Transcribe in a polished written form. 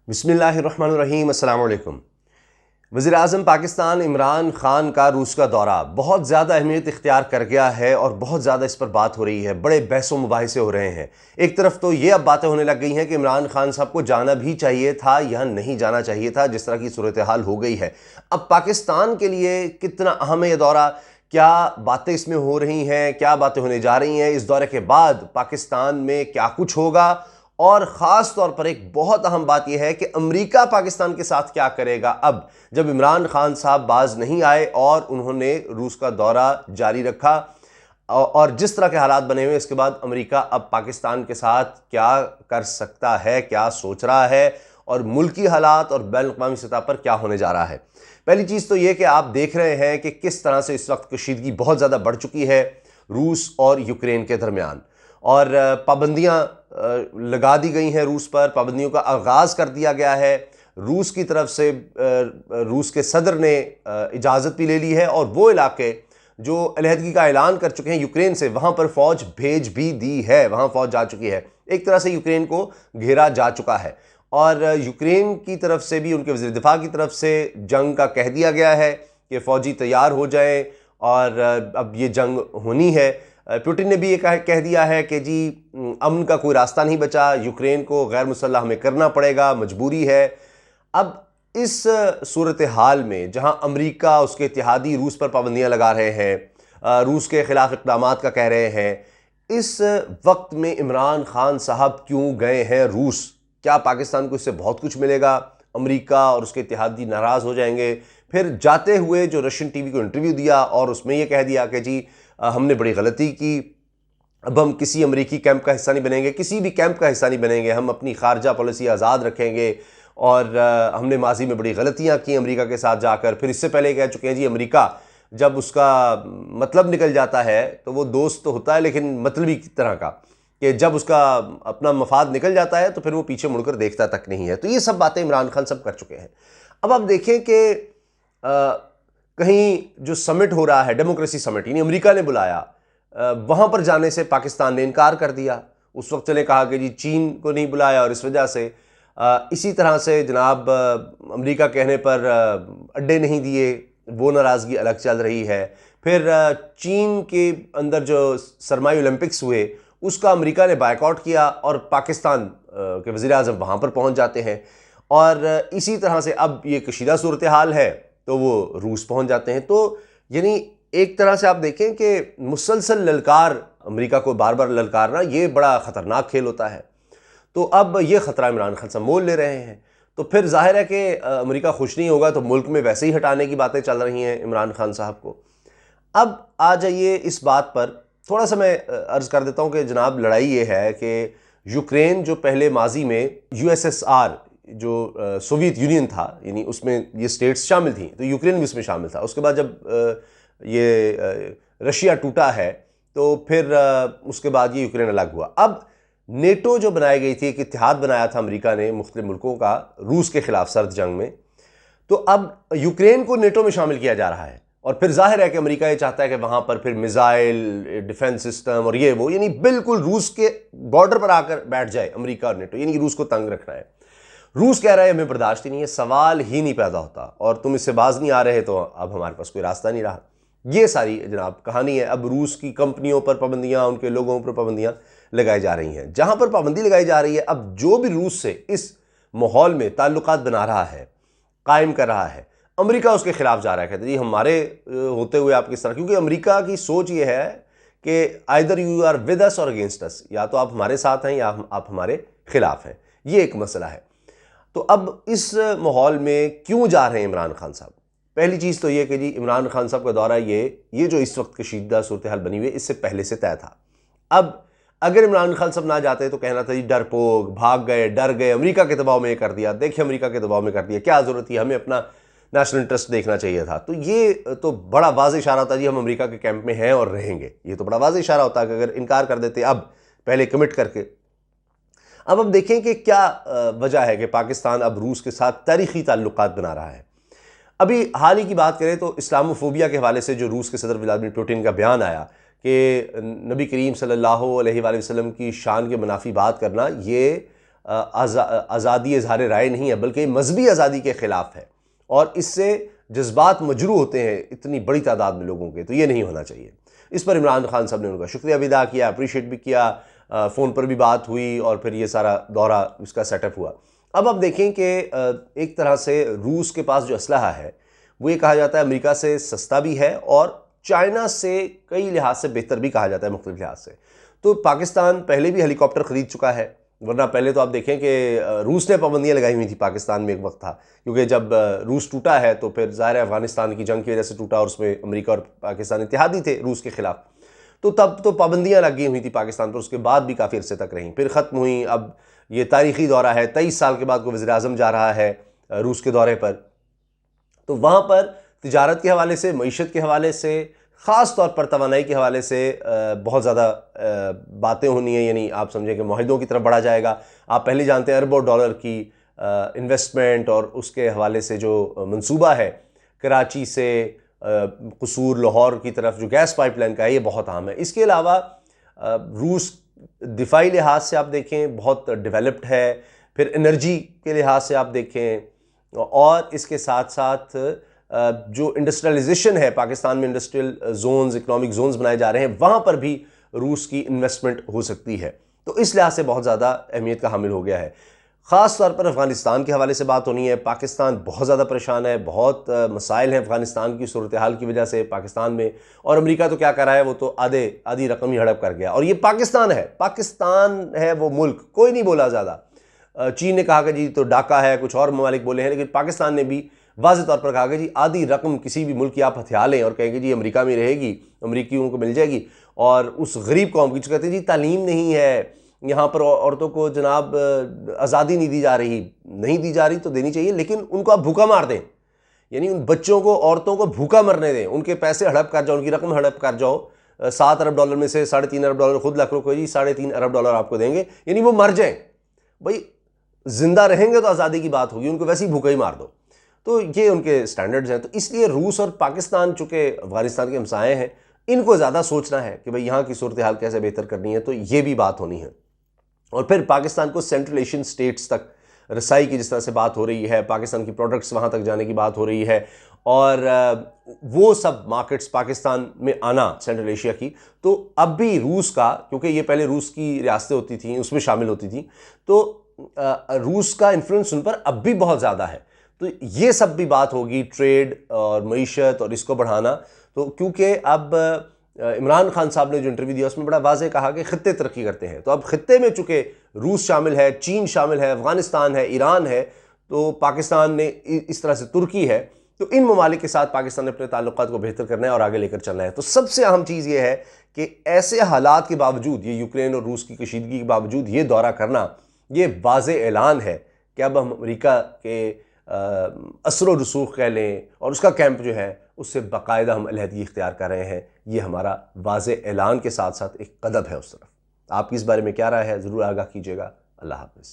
बिस्मिल्लाहिर्रहमानिर्रहीम, अस्सलाम वालेकुम। वज़ीर-ए-आज़म पाकिस्तान इमरान ख़ान का रूस का दौरा बहुत ज़्यादा अहमियत इख्तियार कर गया है और बहुत ज़्यादा इस पर बात हो रही है। बड़े बहसो मुबाहिसे हो रहे हैं। एक तरफ तो ये अब बातें होने लग गई हैं कि इमरान ख़ान साहब को जाना भी चाहिए था या नहीं जाना चाहिए था, जिस तरह की सूरत हाल हो गई है। अब पाकिस्तान के लिए कितना अहम है ये दौरा, क्या बातें इसमें हो रही हैं, क्या बातें होने जा रही हैं, इस दौरे के बाद पाकिस्तान में क्या कुछ होगा, और ख़ास तौर पर एक बहुत अहम बात यह है कि अमेरिका पाकिस्तान के साथ क्या करेगा अब जब इमरान खान साहब बाज नहीं आए और उन्होंने रूस का दौरा जारी रखा। और जिस तरह के हालात बने हुए, इसके बाद अमेरिका अब पाकिस्तान के साथ क्या कर सकता है, क्या सोच रहा है, और मुल्की हालात और बैनुल-अक़वामी सतह पर क्या होने जा रहा है। पहली चीज़ तो ये कि आप देख रहे हैं कि किस तरह से इस वक्त कशीदगी बहुत ज़्यादा बढ़ चुकी है रूस और यूक्रेन के दरमियान, और पाबंदियाँ लगा दी गई हैं रूस पर, पाबंदियों का आगाज़ कर दिया गया है। रूस की तरफ से रूस के सदर ने इजाज़त भी ले ली है और वो इलाके जो अलहदगी का ऐलान कर चुके हैं यूक्रेन से, वहाँ पर फ़ौज भेज भी दी है, वहाँ फ़ौज जा चुकी है। एक तरह से यूक्रेन को घेरा जा चुका है और यूक्रेन की तरफ से भी, उनके वज़ीर दिफ़ा की तरफ से जंग का कह दिया गया है कि फ़ौजी तैयार हो जाएँ और अब ये जंग होनी है। पुतिन ने भी ये कह दिया है कि जी अमन का कोई रास्ता नहीं बचा, यूक्रेन को गैर मुसल्लह हमें करना पड़ेगा, मजबूरी है। अब इस सूरत हाल में जहां अमेरिका, उसके इत्तेहादी रूस पर पाबंदियां लगा रहे हैं, रूस के ख़िलाफ़ इक़दामात का कह रहे हैं, इस वक्त में इमरान ख़ान साहब क्यों गए हैं रूस? क्या पाकिस्तान को इससे बहुत कुछ मिलेगा? अमेरिका और उसके इत्तेहादी नाराज़ हो जाएंगे? फिर जाते हुए जो रशियन टीवी को इंटरव्यू दिया और उसमें यह कह दिया कि जी हमने बड़ी गलती की, अब हम किसी अमेरिकी कैंप का हिस्सा नहीं बनेंगे, किसी भी कैंप का हिस्सा नहीं बनेंगे, हम अपनी खारजा पॉलिसी आज़ाद रखेंगे, और हमने माजी में बड़ी गलतियां की अमेरिका के साथ जाकर। फिर इससे पहले कह चुके हैं जी अमेरिका जब उसका मतलब निकल जाता है तो वो दोस्त तो होता है लेकिन मतलबी की तरह का, कि जब उसका अपना मफाद निकल जाता है तो फिर वो पीछे मुड़कर देखता तक नहीं है। तो ये सब बातें इमरान खान सब कर चुके हैं। अब आप देखें कि कहीं जो समिट हो रहा है, डेमोक्रेसी समिट, यानी अमेरिका ने बुलाया, वहाँ पर जाने से पाकिस्तान ने इनकार कर दिया। उस वक्त चले कहा कि जी चीन को नहीं बुलाया और इस वजह से इसी तरह से जनाब अमेरिका कहने पर अड्डे नहीं दिए, वो नाराज़गी अलग चल रही है। फिर चीन के अंदर जो सरमाई ओलंपिक्स हुए उसका अमेरिका ने बायकॉट किया और पाकिस्तान के वज़ीर-ए-आज़म वहाँ पर पहुँच जाते हैं, और इसी तरह से अब ये कशीदा सूरत हाल है तो वो रूस पहुँच जाते हैं। तो यानी एक तरह से आप देखें कि मुसलसल ललकार, अमेरिका को बार बार ललकारना, ये बड़ा ख़तरनाक खेल होता है। तो अब ये ख़तरा इमरान खान साहब मोल ले रहे हैं, तो फिर जाहिर है कि अमेरिका खुश नहीं होगा, तो मुल्क में वैसे ही हटाने की बातें चल रही हैं इमरान खान साहब को। अब आ जाइए इस बात पर, थोड़ा सा मैं अर्ज़ कर देता हूँ कि जनाब लड़ाई ये है कि यूक्रेन जो पहले माजी में USSR जो सोवियत यूनियन था, यानी उसमें ये स्टेट्स शामिल थी, तो यूक्रेन भी उसमें शामिल था। उसके बाद जब ये रशिया टूटा है तो फिर उसके बाद ये यूक्रेन अलग हुआ। अब नेटो जो बनाई गई थी, एक इत्तेहाद बनाया था अमेरिका ने मुख्तलिफ मुल्कों का रूस के खिलाफ सर्द जंग में, तो अब यूक्रेन को नेटो में शामिल किया जा रहा है। और फिर जाहिर है कि अमेरिका ये चाहता है कि वहाँ पर फिर मिसाइल डिफेंस सिस्टम और ये वो, यानी बिल्कुल रूस के बॉर्डर पर आकर बैठ जाए अमेरिका और नेटो, यानी रूस को तंग रखना है। रूस कह रहा है हमें बर्दाश्त ही नहीं है, सवाल ही नहीं पैदा होता, और तुम इससे बाज नहीं आ रहे तो अब हमारे पास कोई रास्ता नहीं रहा। ये सारी जनाब कहानी है। अब रूस की कंपनियों पर पाबंदियां, उनके लोगों पर पाबंदियां लगाई जा रही हैं। जहां पर पाबंदी लगाई जा रही है, अब जो भी रूस से इस माहौल में ताल्लुकात बना रहा है, कायम कर रहा है, अमेरिका उसके खिलाफ जा रहा है, कहते जी हमारे होते हुए आप किस तरह, क्योंकि अमेरिका की सोच ये है कि either you are with us or against अस, या तो आप हमारे साथ हैं या आप हमारे खिलाफ हैं। ये एक मसला है। तो अब इस माहौल में क्यों जा रहे हैं इमरान खान साहब? पहली चीज़ तो ये कि जी इमरान खान साहब का दौरा ये जो इस वक्त कशीदा सूरत हाल बनी हुई है, इससे पहले से तय था। अब अगर इमरान खान साहब ना जाते तो कहना था जी डरपोक, भाग गए, डर गए, अमेरिका के दबाव में ये कर दिया, देखिए अमेरिका के दबाव में कर दिया, क्या ज़रूरत थी, हमें अपना नेशनल इंटरेस्ट देखना चाहिए था। तो ये तो बड़ा वाज़ेह इशारा होता जी हम अमेरिका के कैंप में हैं और रहेंगे, ये तो बड़ा वाज़ेह इशारा होता है कि अगर इनकार कर देते अब पहले कमिट करके। अब देखें कि क्या वजह है कि पाकिस्तान अब रूस के साथ तारीख़ी ताल्लुकात बना रहा है। अभी हाल ही की बात करें तो इस्लामोफोबिया के हवाले से जो रूस के सदर व्लादिमीर पुतिन का बयान आया कि नबी करीम सल्लल्लाहु अलैहि वसल्लम की शान के मुनाफी बात करना, ये आज़ादी इज़हार राय नहीं है, बल्कि मजहबी आज़ादी के ख़िलाफ़ है और इससे जज्बात मजरू होते हैं इतनी बड़ी तादाद में लोगों के, तो ये नहीं होना चाहिए। इस पर इमरान खान साहब ने उनका शुक्रिया भी अदा किया, अप्रिशिएट भी किया, फ़ोन पर भी बात हुई और फिर ये सारा दौरा इसका सेटअप हुआ। अब आप देखें कि एक तरह से रूस के पास जो असलहा है वो ये कहा जाता है अमेरिका से सस्ता भी है और चाइना से कई लिहाज से बेहतर भी कहा जाता है, मुख्तलिफ लिहाज से। तो पाकिस्तान पहले भी हेलीकॉप्टर ख़रीद चुका है, वरना पहले तो आप देखें कि रूस ने पाबंदियाँ लगाई हुई थी पाकिस्तान में एक वक्त था, क्योंकि जब रूस टूटा है तो फिर ज़ाहिर है अफ़गानिस्तान की जंग की वजह से टूटा और उसमें अमेरिका और पाकिस्तान इत्तेहादी थे रूस के ख़िलाफ़, तो तब तो पाबंदियाँ लगी हुई थी पाकिस्तान पर, उसके बाद भी काफ़ी अरसे तक रहीं, फिर ख़त्म हुई। अब ये तारीख़ी दौरा है, 23 साल के बाद कोई वज़ीर-ए-आज़म जा रहा है रूस के दौरे पर, तो वहाँ पर तिजारत के हवाले से, मईशत के हवाले से, ख़ास तौर पर तवानाई के हवाले से बहुत ज़्यादा बातें होनी है, यानी आप समझें कि मुआहिदों की तरफ बढ़ा जाएगा। आप पहले जानते हैं अरबों डॉलर की इन्वेस्टमेंट और उसके हवाले से जो मंसूबा है कराची से कसूर लाहौर की तरफ जो गैस पाइपलाइन का है, ये बहुत अहम है। इसके अलावा रूस दिफाई लिहाज से आप देखें बहुत डेवलप्ड है, फिर एनर्जी के लिहाज से आप देखें, और इसके साथ साथ जो इंडस्ट्रियलाइजेशन है, पाकिस्तान में इंडस्ट्रियल जोन्स, इकोनॉमिक जोन्स बनाए जा रहे हैं, वहाँ पर भी रूस की इन्वेस्टमेंट हो सकती है। तो इस लिहाज से बहुत ज़्यादा अहमियत का हामिल हो गया है। ख़ास तौर पर अफ़गानिस्तान के हवाले से बात होनी है। पाकिस्तान बहुत ज़्यादा परेशान है, बहुत मसाइल हैं अफ़गानिस्तान की सूरत हाल की वजह से पाकिस्तान में, और अमेरिका तो क्या कर रहा है, वो तो आधी रकम ही हड़प कर गया। और ये पाकिस्तान है वो मुल्क, कोई नहीं बोला ज़्यादा। चीन ने कहा कि जी तो डाका है, कुछ और ममालिक बोले हैं, लेकिन पाकिस्तान ने भी वाज़ेह तौर पर कहा कि जी आधी रकम किसी भी मुल्क की आप हथिया लें और कहेंगे जी अमेरिका में रहेगी, अमरीकियों को मिल जाएगी, और उस गरीब कौम की जो कहते हैं जी तालीम नहीं है यहाँ पर, औरतों को जनाब आज़ादी नहीं दी जा रही तो देनी चाहिए, लेकिन उनको आप भूखा मार दें, यानी उन बच्चों को, औरतों को भूखा मरने दें, उनके पैसे हड़प कर जाओ, उनकी रकम हड़प कर जाओ। 7 अरब डॉलर में से 3.5 अरब डॉलर खुद रख लो जी, 3.5 अरब डॉलर आपको देंगे, यानी वो मर जाएं। भाई जिंदा रहेंगे तो आज़ादी की बात होगी, उनको वैसे ही भूखा ही मार दो। तो ये उनके स्टैंडर्ड्स हैं। तो इसलिए रूस और पाकिस्तान चूँकि अफ़गानिस्तान के हमसाए हैं, इनको ज़्यादा सोचना है कि भाई यहाँ की सूरत हाल कैसे बेहतर करनी है, तो ये भी बात होनी है। और फिर पाकिस्तान को सेंट्रल एशियन स्टेट्स तक रसाई की जिस तरह से बात हो रही है, पाकिस्तान की प्रोडक्ट्स वहाँ तक जाने की बात हो रही है, और वो सब मार्केट्स पाकिस्तान में आना सेंट्रल एशिया की, तो अब भी रूस का, क्योंकि ये पहले रूस की रियासतें होती थी, उसमें शामिल होती थी, तो रूस का इन्फ्लुएंस उन पर अब भी बहुत ज़्यादा है। तो ये सब भी बात होगी, ट्रेड और मईशत और इसको बढ़ाना। तो क्योंकि अब इमरान खान साहब ने जो इंटरव्यू दिया उसमें बड़ा वाज़ेह कहा कि खित्ते तरक्की करते हैं, तो अब खित्ते में चूँकि रूस शामिल है, चीन शामिल है, अफ़गानिस्तान है, ईरान है, तो पाकिस्तान ने इस तरह से तुर्की है, तो इन ममालिक के साथ पाकिस्तान ने अपने ताल्लुकात को बेहतर करना है और आगे लेकर चलना है। तो सबसे अहम चीज़ ये है कि ऐसे हालात के बावजूद, ये यूक्रेन और रूस की कशीदगी के बावजूद ये दौरा करना, ये वाज़ेह ऐलान है कि अब हम अमेरिका के असर व रसूख कह लें और उसका कैंप जो है उससे बाकायदा हम अलहदगी इख्तियार कर रहे हैं। ये हमारा वाज़ेह ऐलान के साथ साथ एक कदम है उस तरफ। आपकी इस बारे में क्या राय है, ज़रूर आगाह कीजिएगा। अल्लाह हाफ़िज़।